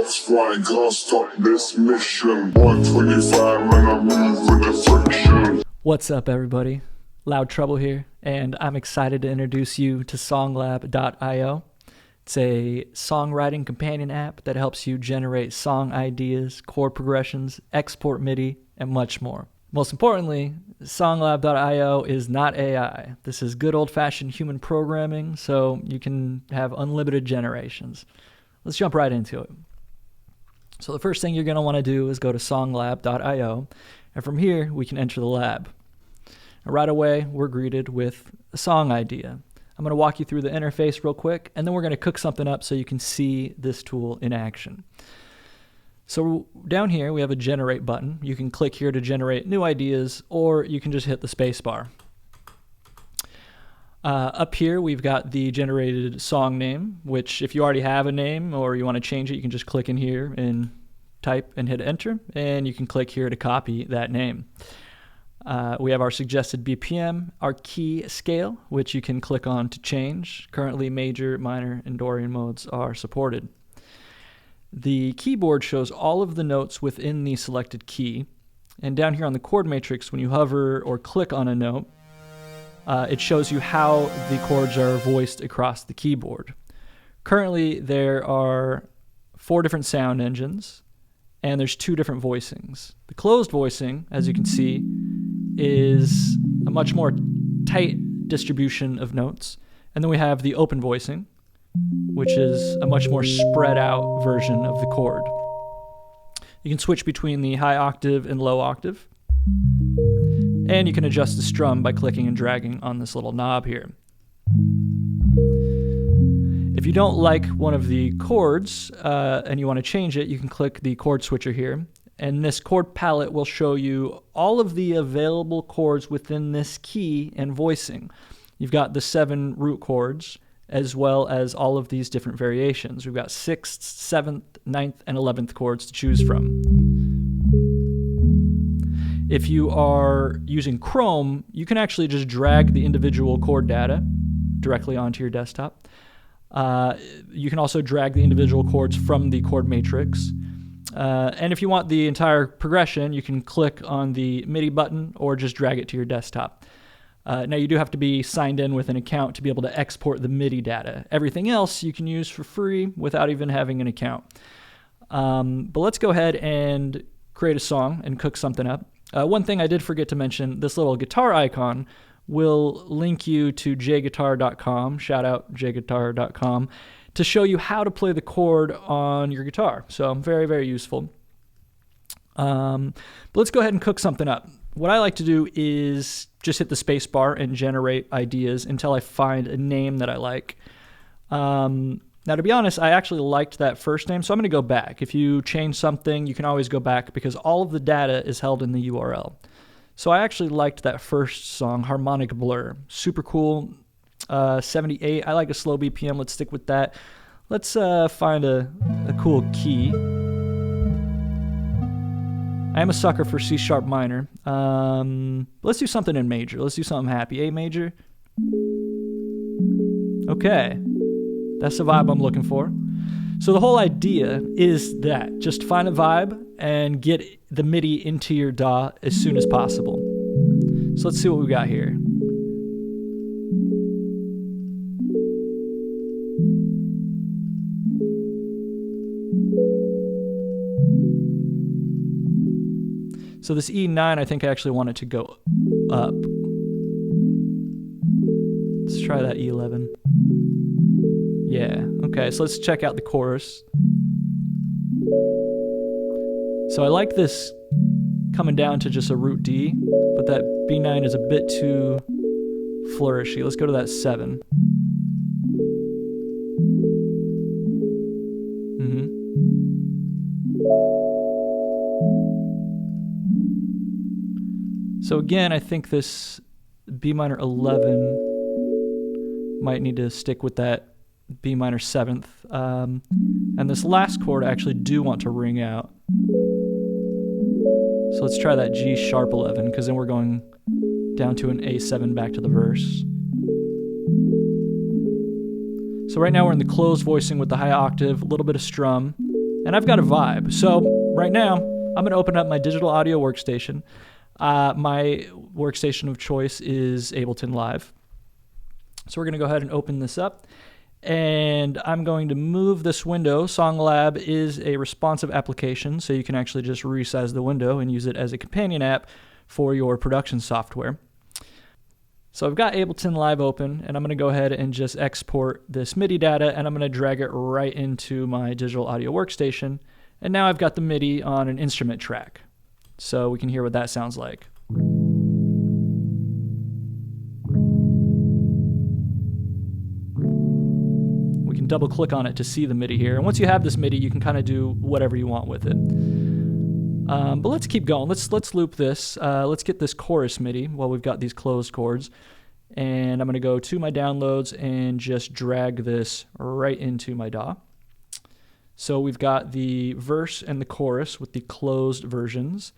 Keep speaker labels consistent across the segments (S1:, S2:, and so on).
S1: That's why I gotta start this mission. 125 and I'm moving the friction.
S2: What's up, everybody? Loud Trouble here, and I'm excited to introduce you to Songlab.io. It's a songwriting companion app that helps you generate song ideas, chord progressions, export MIDI, and much more. Most importantly, Songlab.io is not AI. This is good old-fashioned human programming, so you can have unlimited generations. Let's jump right into it. So the first thing you're going to want to do is go to Songlab.io, and from here we can enter the lab. And right away, we're greeted with a song idea. I'm going to walk you through the interface real quick, and then we're going to cook something up so you can see this tool in action. So down here, we have a generate button. You can click here to generate new ideas, or you can just hit the space bar. Up here, we've got the generated song name, which if you already have a name or you want to change it, you can just click in here and type and hit enter, and you can click here to copy that name. We have our suggested BPM, our key scale, which you can click on to change. Currently, major, minor, and Dorian modes are supported. The keyboard shows all of the notes within the selected key, and down here on the chord matrix, when you hover or click on a note, it shows you how the chords are voiced across the keyboard. Currently, there are 4 different sound engines, and there's 2 different voicings. The closed voicing, as you can see, is a much more tight distribution of notes. And then we have the open voicing, which is a much more spread out version of the chord. You can switch between the high octave and low octave. And you can adjust the strum by clicking and dragging on this little knob here. If you don't like one of the chords and you want to change it, you can click the chord switcher here. And this chord palette will show you all of the available chords within this key and voicing. You've got the 7 root chords, as well as all of these different variations. We've got 6th, 7th, 9th, and 11th chords to choose from. If you are using Chrome, you can actually just drag the individual chord data directly onto your desktop. You can also drag the individual chords from the chord matrix. And if you want the entire progression, you can click on the MIDI button or just drag it to your desktop. Now you do have to be signed in with an account to be able to export the MIDI data. Everything else you can use for free without even having an account. But let's go ahead and create a song and cook something up. One thing I did forget to mention, this little guitar icon will link you to jguitar.com, shout out jguitar.com, to show you how to play the chord on your guitar. So very, very useful. But let's go ahead and cook something up. What I like to do is just hit the space bar and generate ideas until I find a name that I like. Now, to be honest, I actually liked that first name, so I'm going to go back. If you change something, you can always go back because all of the data is held in the URL. So I actually liked that first song, Harmonic Blur. Super cool. 78. I like a slow BPM. Let's stick with that. Let's find a cool key. I am a sucker for C sharp minor. Let's do something in major. Let's do something happy. A major. Okay. That's the vibe I'm looking for. So the whole idea is that just find a vibe and get the MIDI into your DAW as soon as possible. So let's see what we got here. So this E9, I think I actually want it to go up. Let's try that E11. Yeah, okay, so let's check out the chorus. So I like this coming down to just a root D, but that B9 is a bit too flourishy. Let's go to that 7. So again, I think this B minor 11 might need to stick with that B minor 7th. And this last chord I actually do want to ring out. So let's try that G sharp 11, because then we're going down to an A7 back to the verse. So right now we're in the closed voicing with the high octave, a little bit of strum. and I've got a vibe. So right now, I'm going to open up my digital audio workstation. My workstation of choice is Ableton Live. So we're going to go ahead and open this up, and I'm going to move this window. Songlab is a responsive application, so you can actually just resize the window and use it as a companion app for your production software. So I've got Ableton Live open, and I'm going to go ahead and just export this MIDI data, and I'm going to drag it right into my digital audio workstation. And now I've got the MIDI on an instrument track, so we can hear what that sounds like. We can double click on it to see the MIDI here. And once you have this MIDI, you can kind of do whatever you want with it. But let's keep going. Let's loop this. Let's get this chorus MIDI while we've got these closed chords. And I'm going to go to my downloads and just drag this right into my DAW. So we've got the verse and the chorus with the closed versions.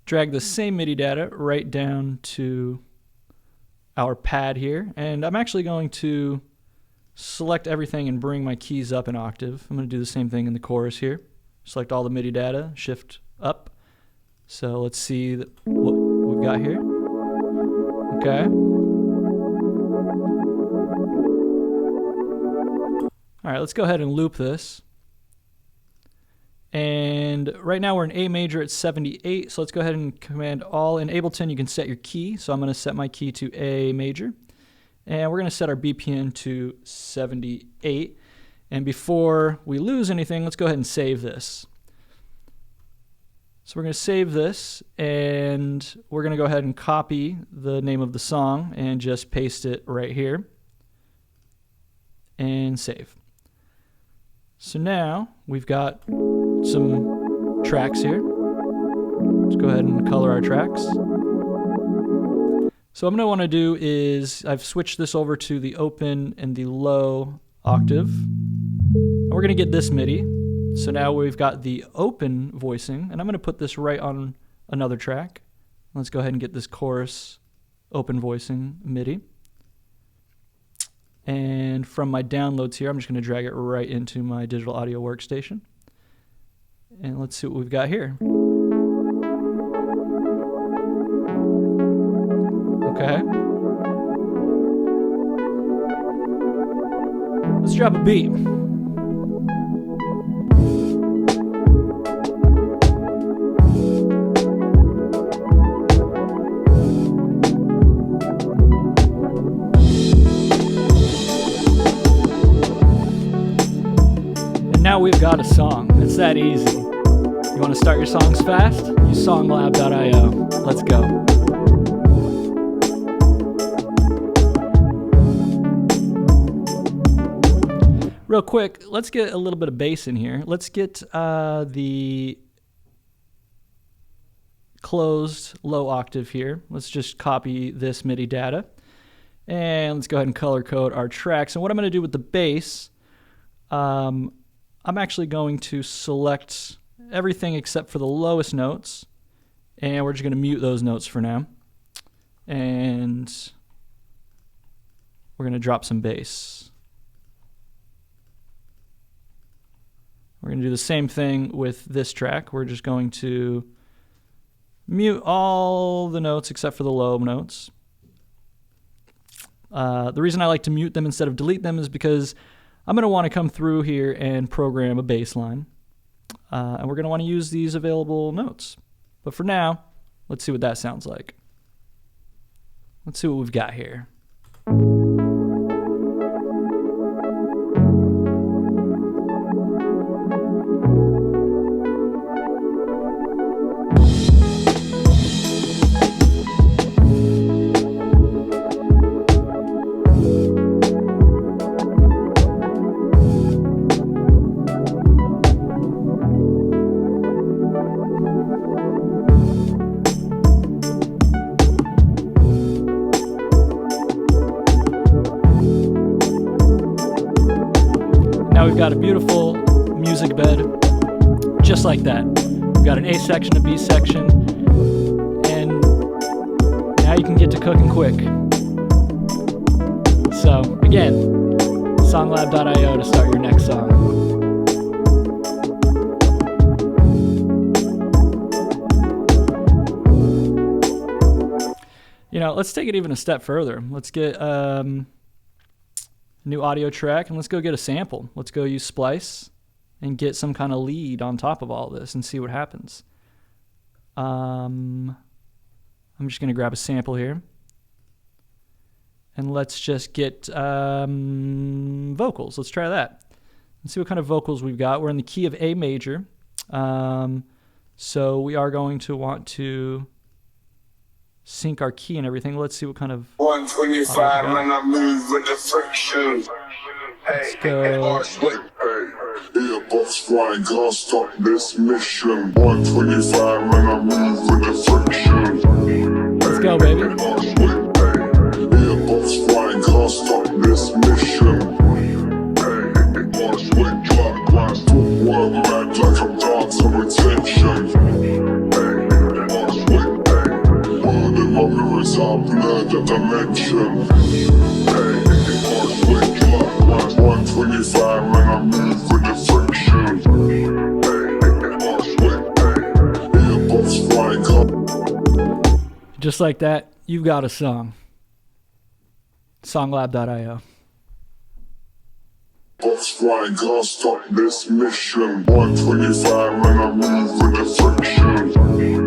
S2: Drag the same MIDI data right down to our pad here. And I'm actually going to select everything and bring my keys up an octave. I'm going to do the same thing in the chorus here. Select all the MIDI data, shift up. So let's see what we've got here. Okay. All right, let's go ahead and loop this. And right now we're in A major at 78, so let's go ahead and command all. In Ableton, you can set your key, so I'm going to set my key to A major. And we're going to set our BPM to 78. And before we lose anything, let's go ahead and save this. So we're going to save this, and we're going to go ahead and copy the name of the song and just paste it right here. And save. So now we've got some tracks here. Let's go ahead and color our tracks. So what I'm going to want to do is I've switched this over to the open and the low octave. And we're going to get this MIDI. So now we've got the open voicing, and I'm going to put this right on another track. Let's go ahead and get this chorus open voicing MIDI. And from my downloads here, I'm just going to drag it right into my digital audio workstation. And let's see what we've got here. Okay. Let's drop a beat. And now we've got a song. It's that easy. You want to start your songs fast? Use songlab.io. Let's go. Real quick, let's get a little bit of bass in here. Let's get the closed low octave here. Let's just copy this MIDI data. And let's go ahead and color code our tracks. And what I'm going to do with the bass, I'm actually going to select everything except for the lowest notes. And we're just going to mute those notes for now. And we're going to drop some bass. We're going to do the same thing with this track. We're just going to mute all the notes except for the low notes. The reason I like to mute them instead of delete them is because I'm going to want to come through here and program a bass line. And we're going to want to use these available notes. But for now, let's see what that sounds like. Let's see what we've got here. Now we've got a beautiful music bed, just like that. We've got an A section, a B section, and now you can get to cooking quick. So again, songlab.io to start your next song. let's take it even a step further. Let's get new audio track, and let's go get a sample. Let's go use Splice and get some kind of lead on top of all this and see what happens. I'm just going to grab a sample here. And let's just get vocals. Let's try that. Let's see what kind of vocals we've got. We're in the key of A major. So we are going to want to sync our key and everything. Let's see what kind of
S1: 125 and I move with the friction.
S2: Let's go.
S1: Earbuds flying, can't stop this mission. 125 and I move with the friction.
S2: Let's go, baby.
S1: Earbuds flying, can't stop this mission. Work mad like I'm dancing retention. Word in my mirrors, I'm blurred at dimension. 125 and I move with the friction. Earbuds flying.
S2: Just like that, you've got a song. Songlab.io.
S1: Earbuds flying, can't stop this mission. 125 and I move with the friction.